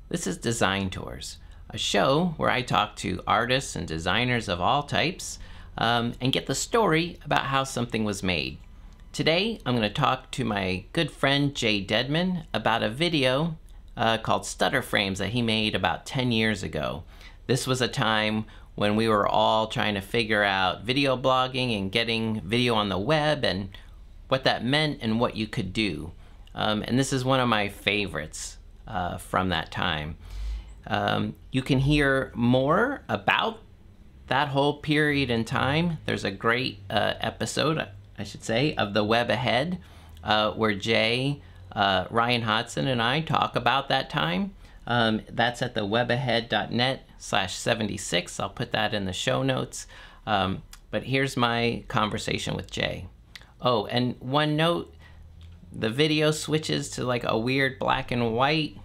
This is Design Tours, a show where I talk to artists and designers of all types and get the story about how something was made. Today, I'm going to talk to my good friend Jay Dedman about a video called Stutter Frames that he made about 10 years ago. This was a time when we were all trying to figure out video blogging and getting video on the web and what that meant and what you could do. And this is one of my favorites from that time. You can hear more about that whole period in time. There's a great episode, I should say, of The Web Ahead where Jay, Ryan Hodson, and I talk about that time. That's at thewebahead.net/76. I'll put that in the show notes. But here's my conversation with Jay. Oh, and one note, the video switches to like a weird black and white.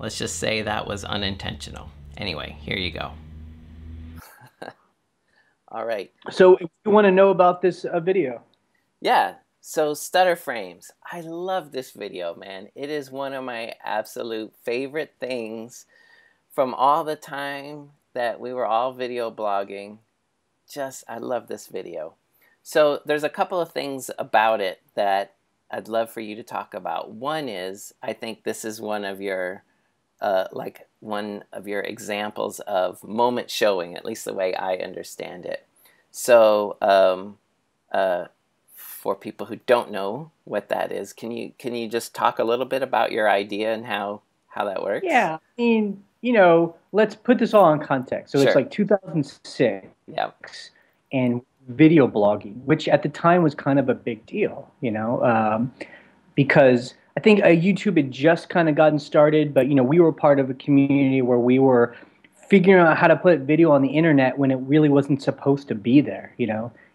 Let's just say that was unintentional. Anyway, here you go. All right. So if you want to know about this video. Yeah, so Stutter Frames. I love this video, man. It is one of my absolute favorite things from all the time that we were all video blogging. I love this video. So there's a couple of things about it that I'd love for you to talk about. One is, I think this is one of your examples of moment showing, at least the way I understand it. So for people who don't know what that is, can you just talk a little bit about your idea and how that works? Yeah, I mean, let's put this all in context. So Sure. It's like 2006. Yeah. And video blogging, which at the time was kind of a big deal, because I think YouTube had just kind of gotten started, but we were part of a community where we were figuring out how to put video on the internet when it really wasn't supposed to be there.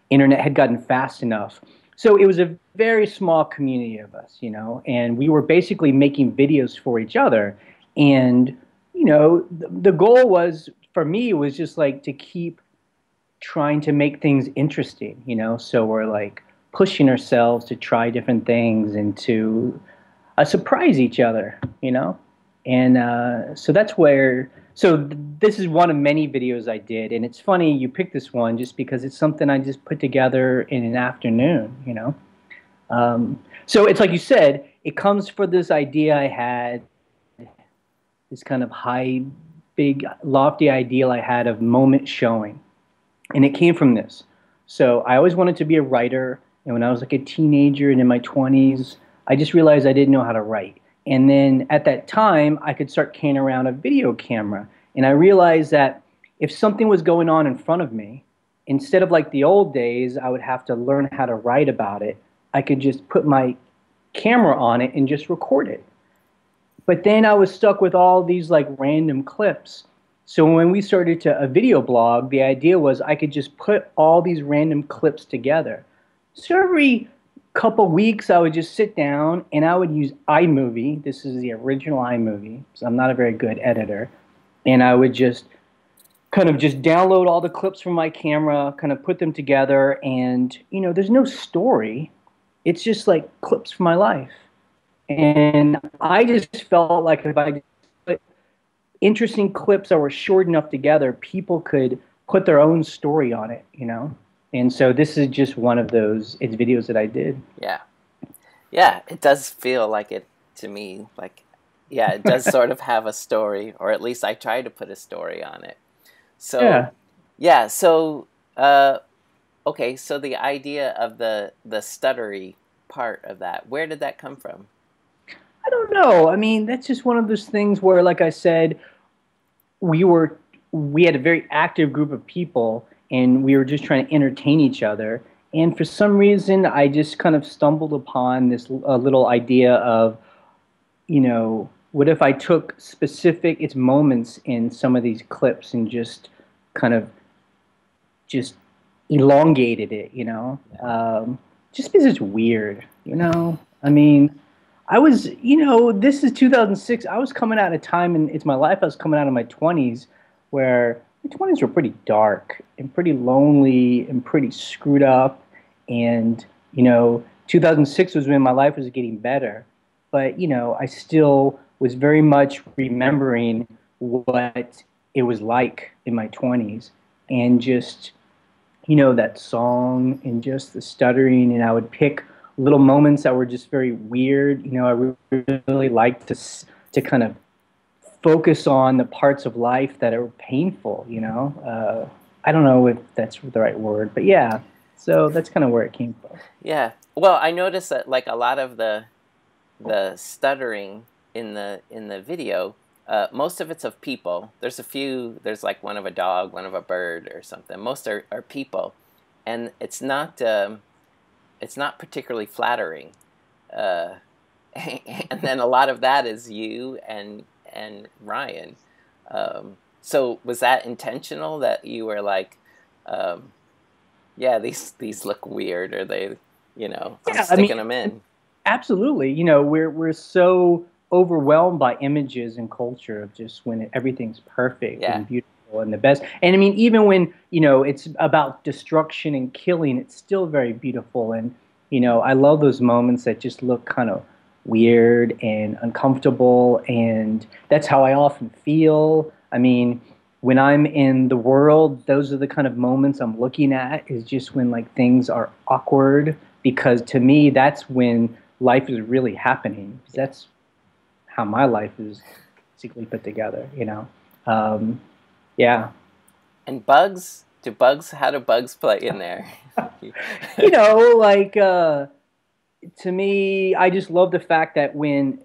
Internet had gotten fast enough, so it was a very small community of us, and we were basically making videos for each other, and the goal was, for me, was just like to keep trying to make things interesting, so we're like pushing ourselves to try different things and to surprise each other, and so that's where, this is one of many videos I did, and it's funny you picked this one just because it's something I just put together in an afternoon, so it's like you said, it comes for this idea I had, this kind of high, big, lofty ideal I had of moment showing. And it came from this. So I always wanted to be a writer. And when I was like a teenager and in my 20s, I just realized I didn't know how to write. And then at that time, I could start carrying around a video camera. And I realized that if something was going on in front of me, instead of like the old days, I would have to learn how to write about it. I could just put my camera on it and just record it. But then I was stuck with all these like random clips. So when we started a video blog, the idea was I could just put all these random clips together. So every couple weeks, I would just sit down and I would use iMovie. This is the original iMovie, so I'm not a very good editor. And I would just kind of just download all the clips from my camera, kind of put them together. And, there's no story. It's just like clips from my life. And I just felt like if I put interesting clips that were short enough together, people could put their own story on it, And so this is just one of those videos that I did. Yeah. Yeah, it does feel like it to me, like, yeah, it does sort of have a story, or at least I try to put a story on it. So, yeah, so, okay, so the idea of the stuttery part of that, where did that come from? I don't know. I mean, that's just one of those things where, like I said, we had a very active group of people, and we were just trying to entertain each other. And for some reason, I just kind of stumbled upon this little idea of, what if I took specific moments in some of these clips and just kind of just elongated it, just because it's weird, I mean, I was, this is 2006. I was coming out of a time in my life. I was coming out of my 20s where my 20s were pretty dark and pretty lonely and pretty screwed up. And, 2006 was when my life was getting better. But, I still was very much remembering what it was like in my 20s, and just, that song and just the stuttering. And I would pick little moments that were just very weird. I really liked to kind of focus on the parts of life that are painful. I don't know if that's the right word, but yeah. So that's kind of where it came from. Yeah. Well, I noticed that like a lot of the stuttering in the video, most of it's of people. There's a few. There's like one of a dog, one of a bird, or something. Most are people, and it's not particularly flattering. Uh, and then a lot of that is you and Ryan. So was that intentional that you were like, yeah, these look weird, or they, I'm Yeah, I mean, sticking them in. absolutely. We're so overwhelmed by images and culture of just when everything's perfect Yeah, and beautiful and the best. And I mean, even when, it's about destruction and killing, it's still very beautiful. And, I love those moments that just look kind of weird and uncomfortable. And that's how I often feel. I mean, when I'm in the world, those are the kind of moments I'm looking at, is just when like things are awkward, because to me, that's when life is really happening. yeah. That's how my life is basically put together. Um, yeah. And bugs? How do bugs play in there? Like, to me, I just love the fact that when,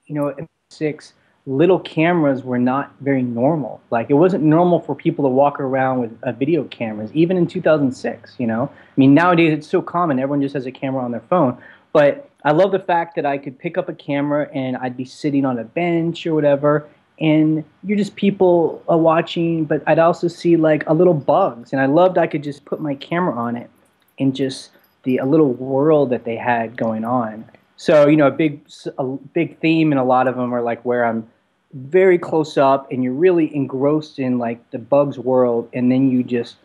in six, little cameras were not very normal. Like, it wasn't normal for people to walk around with video cameras, even in 2006. I mean, nowadays it's so common. Everyone just has a camera on their phone. But I love the fact that I could pick up a camera and I'd be sitting on a bench or whatever, and you're just people watching, but I'd also see like a little bugs. And I loved I could just put my camera on it and just a little world that they had going on. So a big theme in a lot of them are like where I'm very close up and you're really engrossed in like the bug's world, and then you just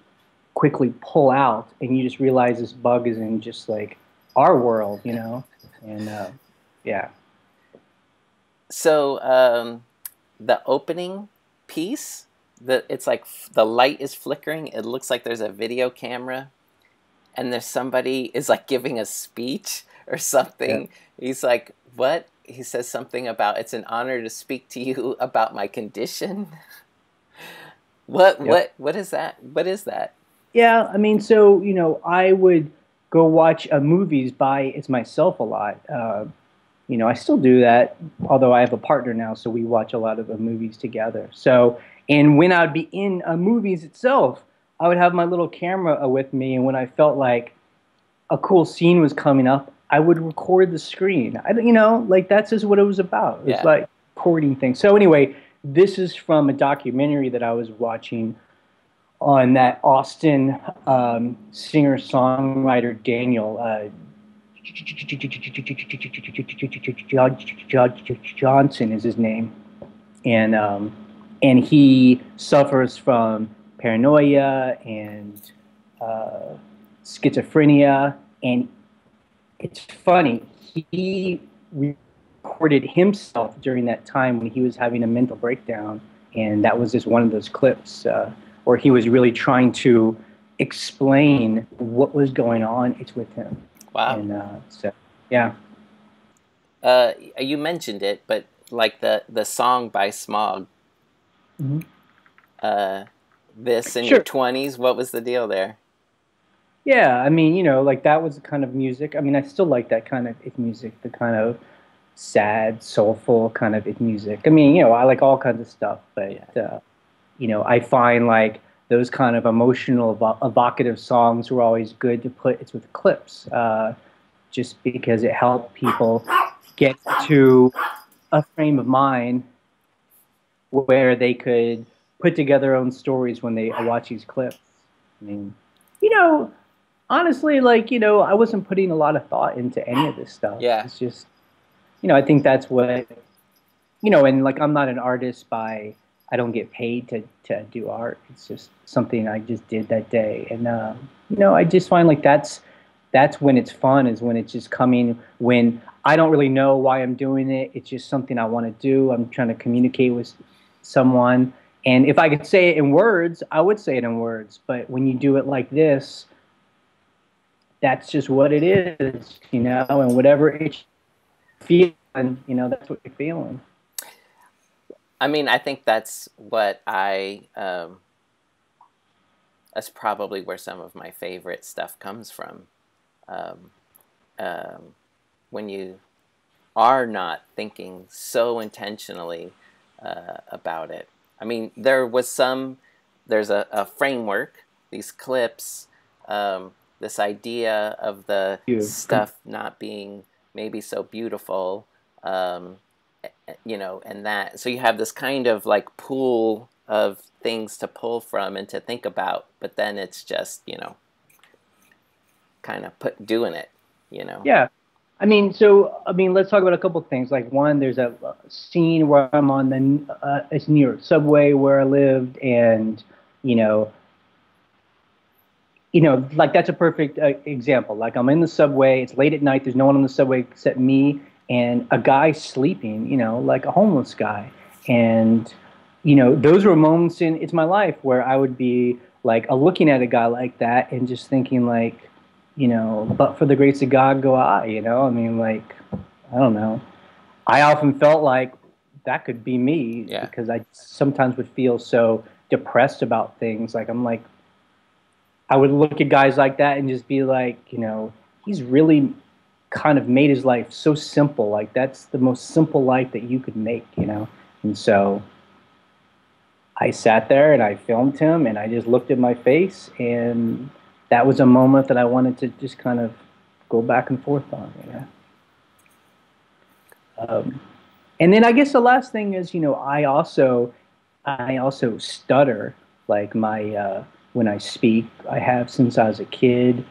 quickly pull out and you just realize this bug is in just like our world. And yeah. So the opening piece, it's like the light is flickering. It looks like there's a video camera, and there's somebody is like giving a speech or Yeah. something. He's like, what? He says something about, it's an honor to speak to you about my condition. What Yep. what is that? What is that? Yeah, I mean, so I would go watch movies by it's myself a lot. I still do that, although I have a partner now, so we watch a lot of movies together. So, and when I'd be in movies itself, I would have my little camera with me, and when I felt like a cool scene was coming up, I would record the screen. Like that's just what it was about. It was Yeah. like recording things. So anyway, this is from a documentary that I was watching on that Austin singer-songwriter Daniel Johnson is his name, and he suffers from paranoia and uh, schizophrenia. And it's funny, he recorded himself during that time when he was having a mental breakdown, and that was just one of those clips where he was really trying to explain what was going on. It's with him, Wow. and so yeah. You mentioned it, but like the song by Smog, Mhm. uh, this in your Sure. 20s, what was the deal there? Yeah, I mean, like that was the kind of music. I mean, I still like that kind of music, the kind of sad, soulful kind of music. I mean, I like all kinds of stuff, but Yeah. I find like those kind of emotional, evocative songs were always good to put. It's with clips, just because it helped people get to a frame of mind where they could put together their own stories when they watch these clips. I mean, you know, honestly, like, I wasn't putting a lot of thought into any of this stuff. Yeah. It's just, I think that's what, and like I'm not an artist I don't get paid to do art. It's just something I just did that day. And, I just find like that's when it's fun, is when it's just coming, when I don't really know why I'm doing it. It's just something I want to do. I'm trying to communicate with someone. And if I could say it in words, I would say it in words. But when you do it like this, that's just what it is, you know, and whatever it's feeling, you know, that's what you're feeling. I mean, I think that's what that's probably where some of my favorite stuff comes from. Um, when you are not thinking so intentionally about it. I mean, there's a framework, these clips, this idea of the stuff not being maybe so beautiful, you know, and that, so you have this kind of like pool of things to pull from and to think about, but then it's just, you know, kind of doing it, you know. Yeah. I mean, let's talk about a couple of things. Like one, there's a scene where I'm on the it's New York subway where I lived, and you know, like that's a perfect example. Like I'm in the subway, it's late at night, there's no one on the subway except me and a guy sleeping, you know, like a homeless guy. And you know, those were moments in it's my life where I would be like looking at a guy like that and just thinking like, you know, but for the grace of God go I, you know? I mean, like, I don't know. I often felt like that could be me because I sometimes would feel so depressed about things. Like, I'm like, I would look at guys like that and just be like, you know, he's really kind of made his life so simple. Like, that's the most simple life that you could make, you know? And so I sat there and I filmed him and I just looked at my face, and that was a moment that I wanted to just kind of go back and forth on, you know. And then I guess the last thing is, you know, I also stutter. Like when I speak, I have since I was a kid.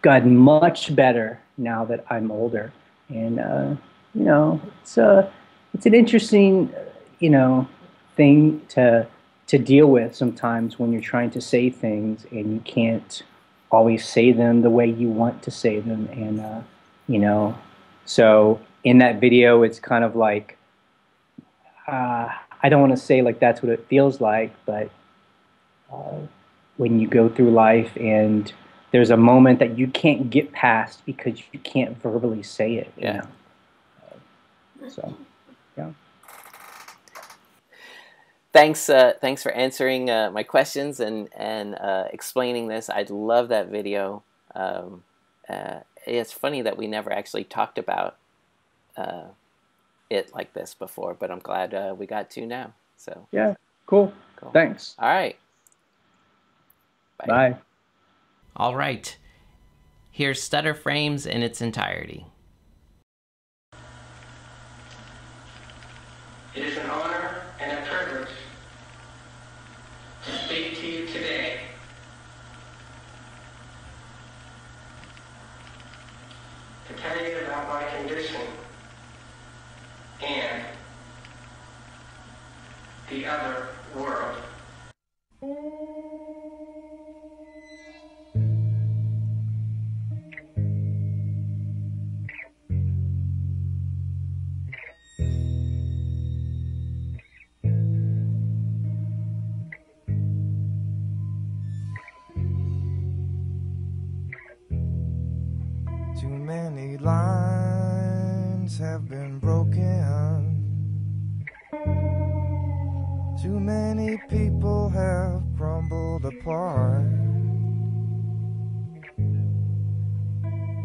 Gotten much better now that I'm older, and you know, it's an interesting, you know, thing to deal with sometimes when you're trying to say things and you can't always say them the way you want to say them. And you know, so in that video it's kind of like I don't want to say like that's what it feels like, but when you go through life and there's a moment that you can't get past because you can't verbally say it, you know. So yeah. Thanks for answering my questions and explaining this. I love that video. It's funny that we never actually talked about it like this before, but I'm glad we got to now. So yeah, cool. Thanks. All right. Bye. All right. Here's Stutter Frames in its entirety. It is an honor and a privilege to speak to you today. To tell you about my condition and the other world. Too many lines have been broken. Too many people have crumbled apart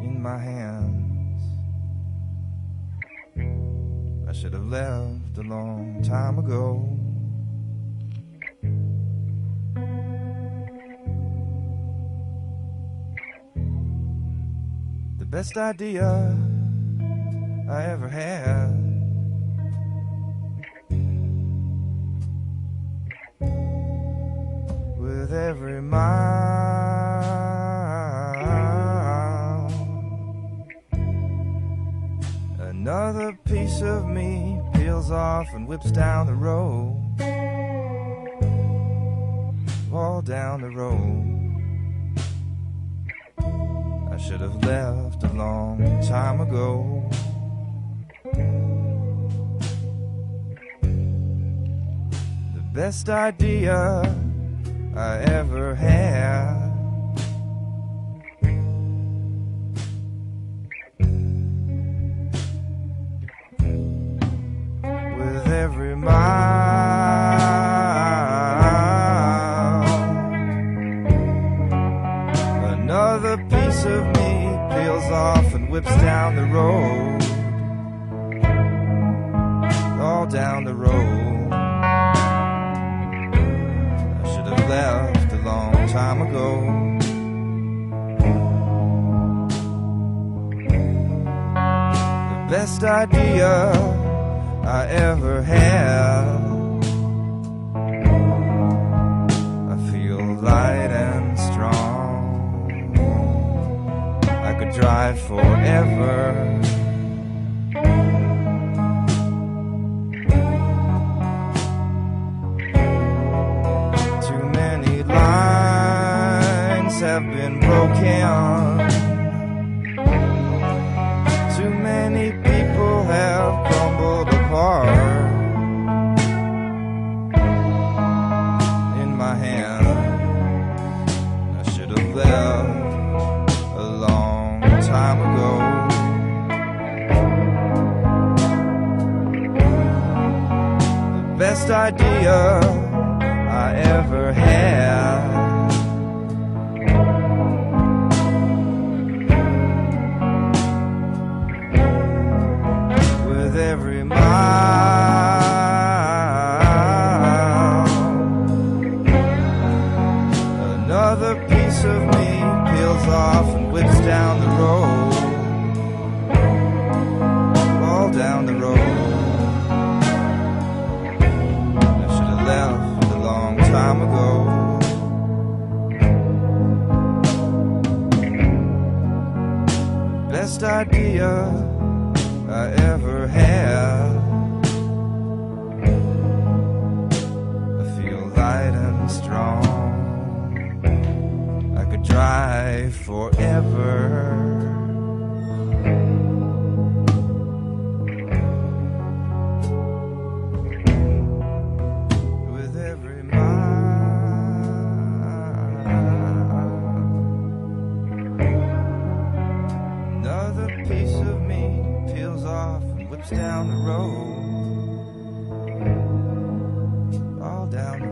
in my hands. I should have left a long time ago. The best idea I ever had with every mile another piece of me peels off and whips down the road, all down the road. I should have left a long time ago. best idea I ever had. With every mile, another piece of me peels off and whips down the road, all down the road. I should have left a long time ago. The best idea I ever had. I feel light and strong. I could drive forever. Too many lines have been broken. Too many people have crumbled apart in my hand. I should have left a long time ago. The best idea I ever had. With every mile, another piece of me peels off and whips down the road, all down the road. I should have left a long time ago. Best idea I ever had. I feel light and strong. I could drive forever. With every mile, another piece of me peels off and whips down the road, all down the